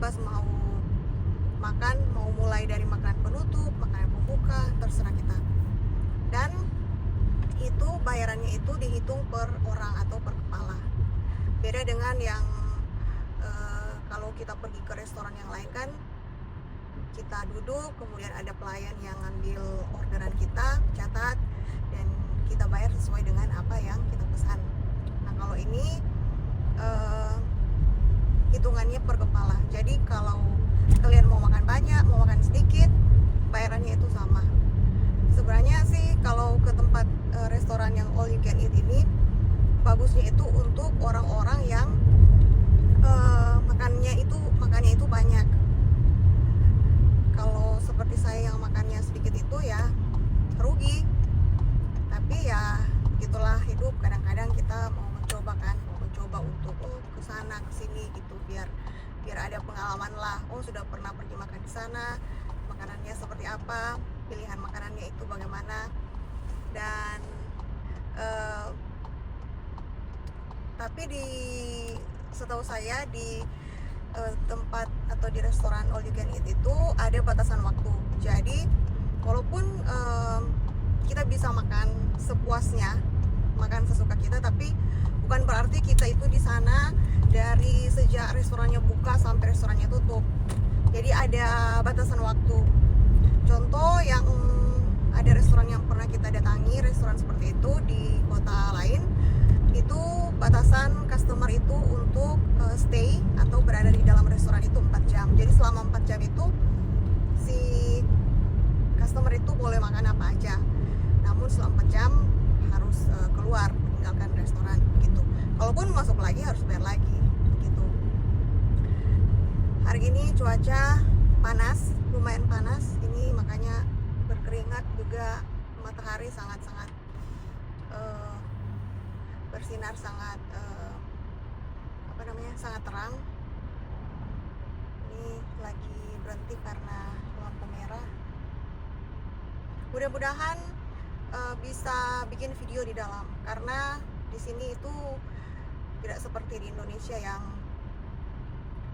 bebas mau makan, mau mulai dari makanan penutup, makanan pembuka, terserah kita. Dan itu bayarannya itu dihitung per orang atau per kepala. Beda dengan yang kalau kita pergi ke restoran yang lain kan kita duduk, kemudian ada pelayan yang ngambil orderan kita, catat, dan kita bayar sesuai dengan apa yang kita pesan. Nah kalau ini hitungannya per kepala. Jadi kalau kalian mau makan banyak, mau makan sedikit, bayarannya itu sama. Sebenarnya sih kalau ke tempat restoran yang all you can eat ini, bagusnya itu untuk orang-orang yang makannya itu banyak. Kalau seperti saya yang makannya sedikit itu ya rugi. Tapi ya gitulah hidup, kadang-kadang kita mau mencoba untuk kesana kesini gitu, biar ada pengalaman lah. Sudah pernah pergi makan di sana, makanannya seperti apa, pilihan makanannya itu bagaimana. Dan tapi setahu saya di tempat atau di restoran all you can eat itu ada batasan waktu. Jadi walaupun kita bisa makan sepuasnya, makan sesuka kita, tapi bukan berarti kita itu di sana dari sejak restorannya buka sampai restorannya tutup. Jadi ada batasan waktu. Contoh yang ada restoran yang pernah kita datangi, restoran seperti itu di kota lain, itu batasan customer itu untuk stay atau berada di dalam restoran itu 4 jam. Jadi selama 4 jam itu si customer itu boleh makan apa aja. Namun selama 4 jam harus keluar, meninggalkan restoran gitu. Kalaupun masuk lagi harus bayar lagi gitu. Hari ini cuaca panas, lumayan panas. Ini makanya berkeringat juga, matahari sangat-sangat bersinar, sangat sangat terang. Ini lagi berhenti karena lampu merah. Mudah-mudahan bisa bikin video di dalam, karena di sini itu tidak seperti di Indonesia yang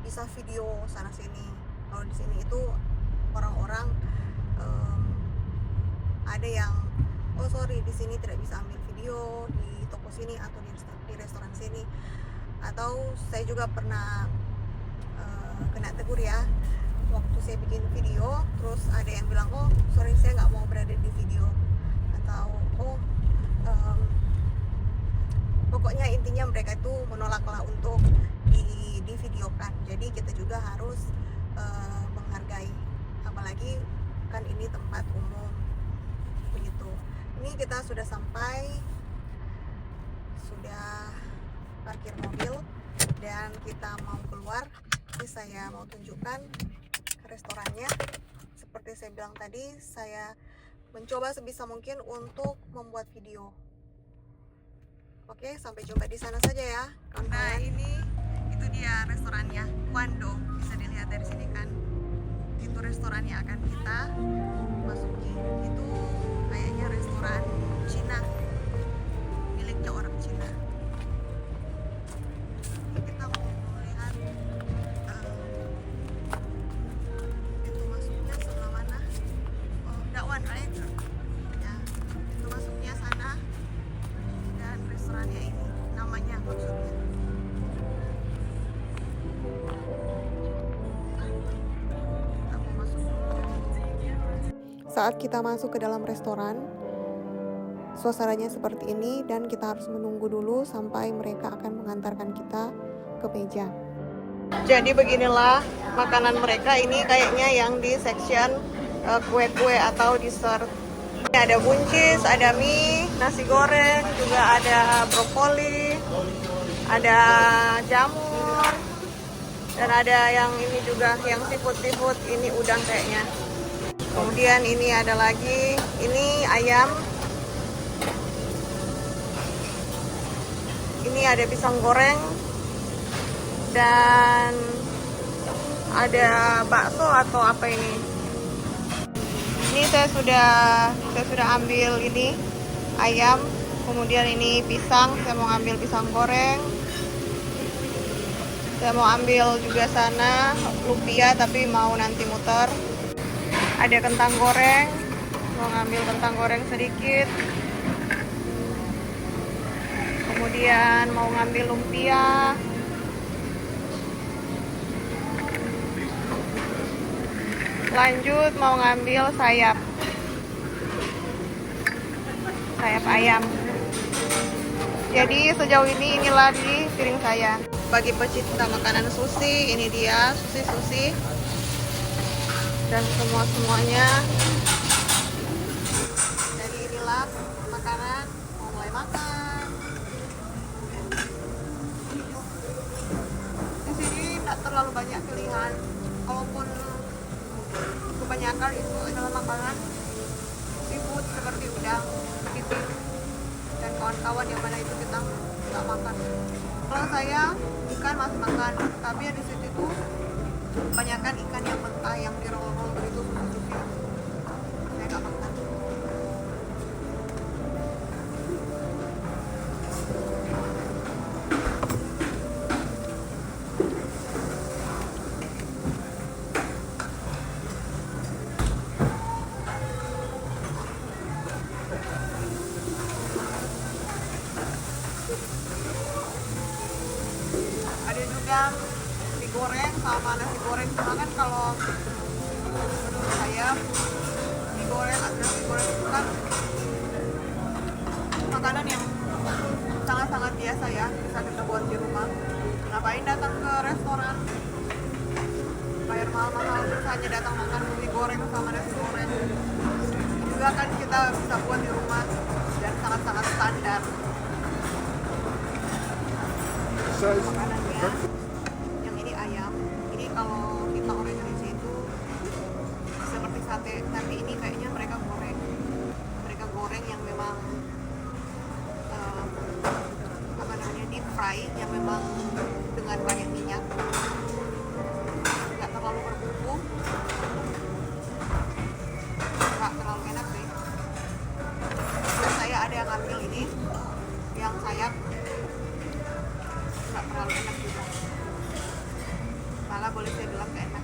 bisa video sana sini. Kalau di sini itu orang-orang ada yang di sini tidak bisa ambil video di toko sini atau di restoran sini. Atau saya juga pernah kena tegur ya waktu saya bikin video, terus ada yang bilang sorry saya nggak mau berada di video, atau pokoknya intinya mereka itu menolaklah untuk di videokan. Jadi kita juga harus menghargai, apalagi kan ini tempat umum begitu. Ini kita sudah sampai, sudah parkir mobil dan kita mau keluar. Jadi saya mau tunjukkan restorannya. Seperti saya bilang tadi, saya mencoba sebisa mungkin untuk membuat video. Oke, sampai jumpa di sana saja ya kawan-kawan. Nah ini itu dia restorannya, Wando. Bisa dilihat dari sini kan, itu restoran yang akan kita masuki. Itu kayaknya restoran Cina, miliknya orang Cina. Kita mau melihat itu masuknya sebelah mana. That one right ya, itu masuknya sana. Dan restorannya ini namanya maksudnya. Kita mau masuk. Saat kita masuk ke dalam restoran, suasananya seperti ini, dan kita harus menunggu dulu sampai mereka akan mengantarkan kita ke meja. Jadi beginilah makanan mereka. Ini kayaknya yang di section kue-kue atau dessert. Ini ada buncis, ada mie, nasi goreng, juga ada brokoli, ada jamur, dan ada yang ini juga, yang seafood, ini udang kayaknya. Kemudian ini ada lagi, ini ayam. Ini ada pisang goreng dan ada bakso atau apa ini. Ini saya sudah ambil ini ayam, kemudian ini pisang, saya mau ambil pisang goreng. Saya mau ambil juga sana lumpia tapi mau nanti muter. Ada kentang goreng, mau ngambil kentang goreng sedikit. Kemudian mau ngambil lumpia. Lanjut mau ngambil sayap ayam. Jadi sejauh ini lagi piring saya. Bagi pecinta makanan sushi, ini dia sushi dan semuanya. Jadi inilah makanan, mau mulai makan. Di sini tidak terlalu banyak pilihan, kalaupun kebanyakan itu adalah makanan seafood seperti udang, kepiting, dan kawan-kawan yang mana itu kita nggak makan. Kalau saya ikan masih makan, tapi ya di situ itu kebanyakan ikan yang mentah yang di roll begitu sushi. Saya nggak makan. Ada juga mie goreng sama nasi goreng. Cuma kan kalau menurut saya mie goreng atau nasi goreng itu kan makanan yang sangat-sangat biasa ya, bisa kita buat di rumah. Ngapain datang ke restoran bayar mahal-mahal terus hanya datang makan mie goreng sama nasi goreng. Juga kan kita bisa buat di rumah dan sangat-sangat standar makanannya. Yang ini ayam, ini kalau kita orang Indonesia itu seperti sate, tapi ini kayaknya mereka goreng yang memang deep fry, yang memang dengan banyak minyak, nggak terlalu berbumbu, nggak terlalu enak sih. Terus saya ada yang ngambil ini yang sayap, nggak terlalu enak juga, malah boleh saya bilang gak enak.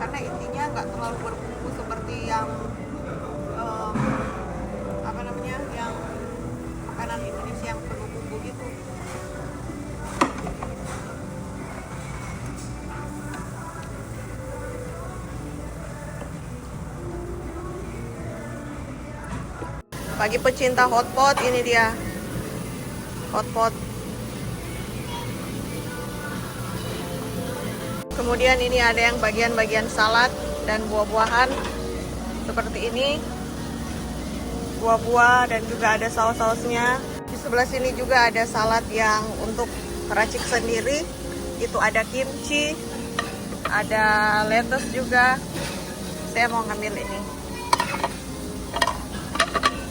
Karena intinya nggak terlalu berbumbu seperti yang yang makanan Indonesia yang penuh bumbu gitu. Bagi pecinta hotpot, ini dia hotpot. Kemudian ini ada yang bagian-bagian salad dan buah-buahan seperti ini, buah-buah dan juga ada saus-sausnya. Di sebelah sini juga ada salad yang untuk racik sendiri, itu ada kimchi, ada lettuce juga. Saya mau ngambil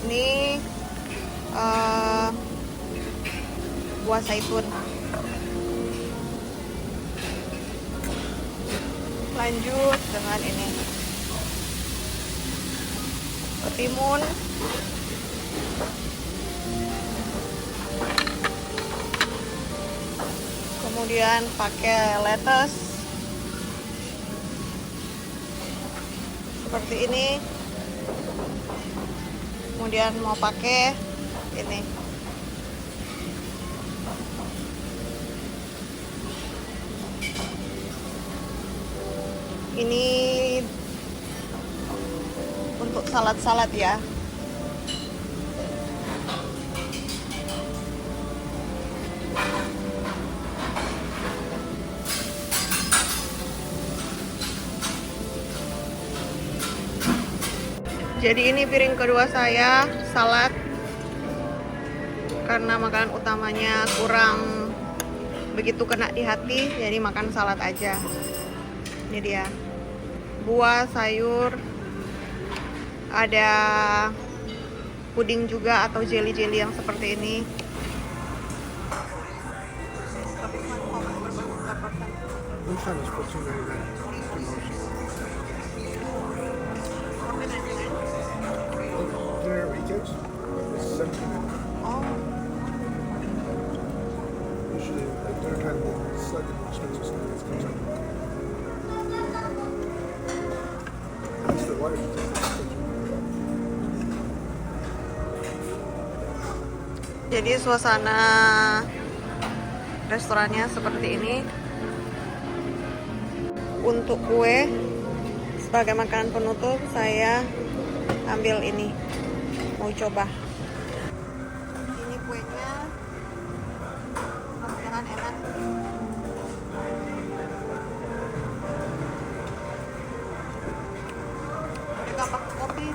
ini buah zaitun. Lanjut dengan ini ketimun, kemudian pakai lettuce seperti ini, kemudian mau pakai ini untuk salad-salad ya. Jadi ini piring kedua saya, salad. Karena makanan utamanya kurang begitu kena di hati, jadi makan salad aja. Ini dia buah, sayur, ada puding juga atau jelly-jelly yang seperti ini. Oh. Jadi suasana restorannya seperti ini. Untuk kue sebagai makanan penutup saya ambil ini, mau coba. Ini kuenya, mudah-mudahan enak. Kita pakai kopi.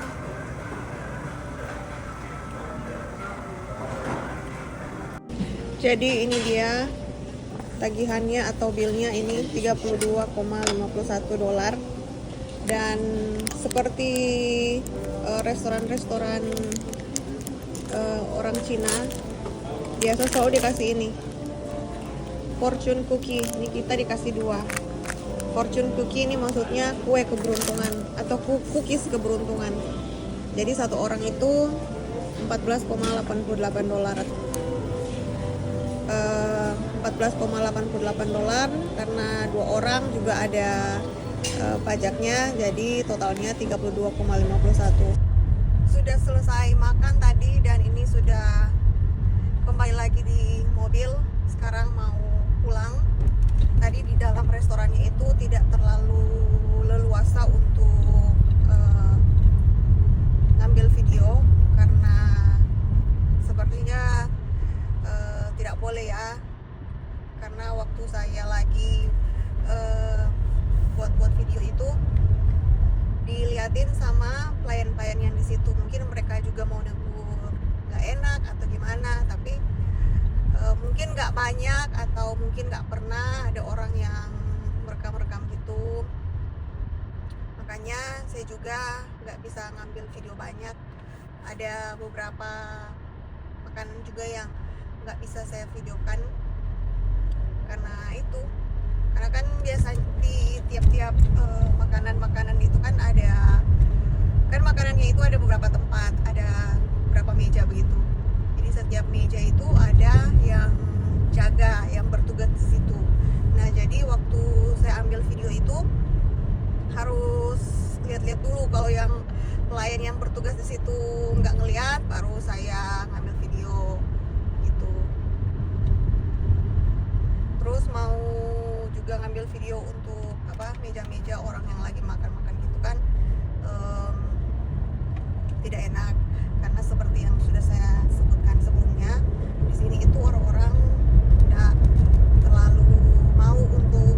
Jadi ini dia tagihannya atau billnya, ini $32,51. Dan seperti restoran-restoran orang Cina biasa selalu dikasih ini fortune cookie. Ini kita dikasih 2 fortune cookie. Ini maksudnya kue keberuntungan atau cookies keberuntungan. Jadi satu orang itu $14,88. $14,88 karena 2 orang juga ada pajaknya, jadi totalnya 32,51. Sudah selesai makan tadi dan ini sudah kembali lagi di mobil. Sekarang mau pulang. Tadi di dalam restorannya itu tidak terlalu leluasa untuk ngambil video karena sepertinya tidak boleh ya, karena waktu saya lagi buat video itu diliatin sama pelayan-pelayan yang di situ. Mungkin mereka juga mau negur nggak enak atau gimana, tapi mungkin nggak banyak atau mungkin nggak pernah ada orang yang merekam gitu. Makanya saya juga nggak bisa ngambil video banyak. Ada beberapa makanan juga yang nggak bisa saya videokan karena itu, karena kan biasa di tiap-tiap makanan itu kan ada, kan makanannya itu ada beberapa tempat, ada beberapa meja begitu. Jadi setiap meja itu ada yang jaga, yang bertugas di situ. Nah jadi waktu saya ambil video itu harus lihat-lihat dulu, kalau yang pelayan yang bertugas di situ nggak ngelihat, baru saya ngambil video gitu. Terus mau juga ngambil video untuk meja-meja orang yang lagi makan-makan gitu kan, tidak enak karena seperti yang sudah saya sebutkan sebelumnya, di sini itu orang-orang tidak terlalu mau untuk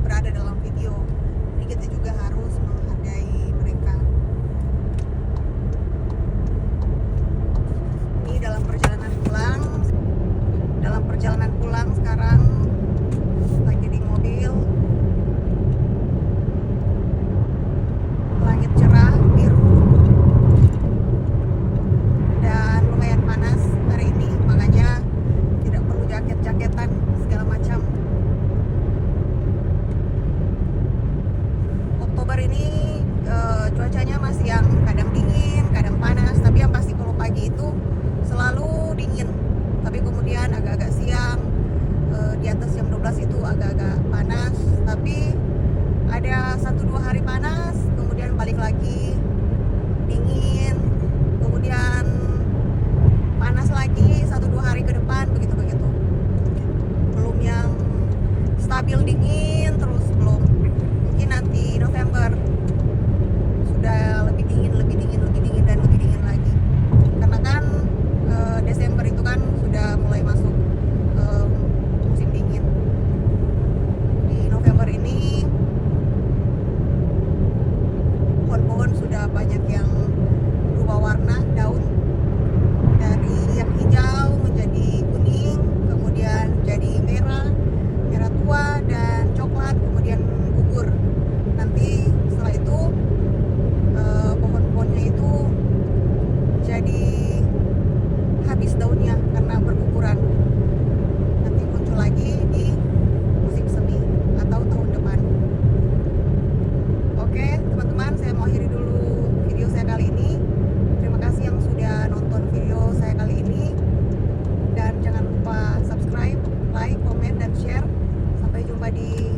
berada dalam video. Jadi kita juga harus menghargai mereka. Ini dalam perjalanan pulang sekarang lagi di mobil. di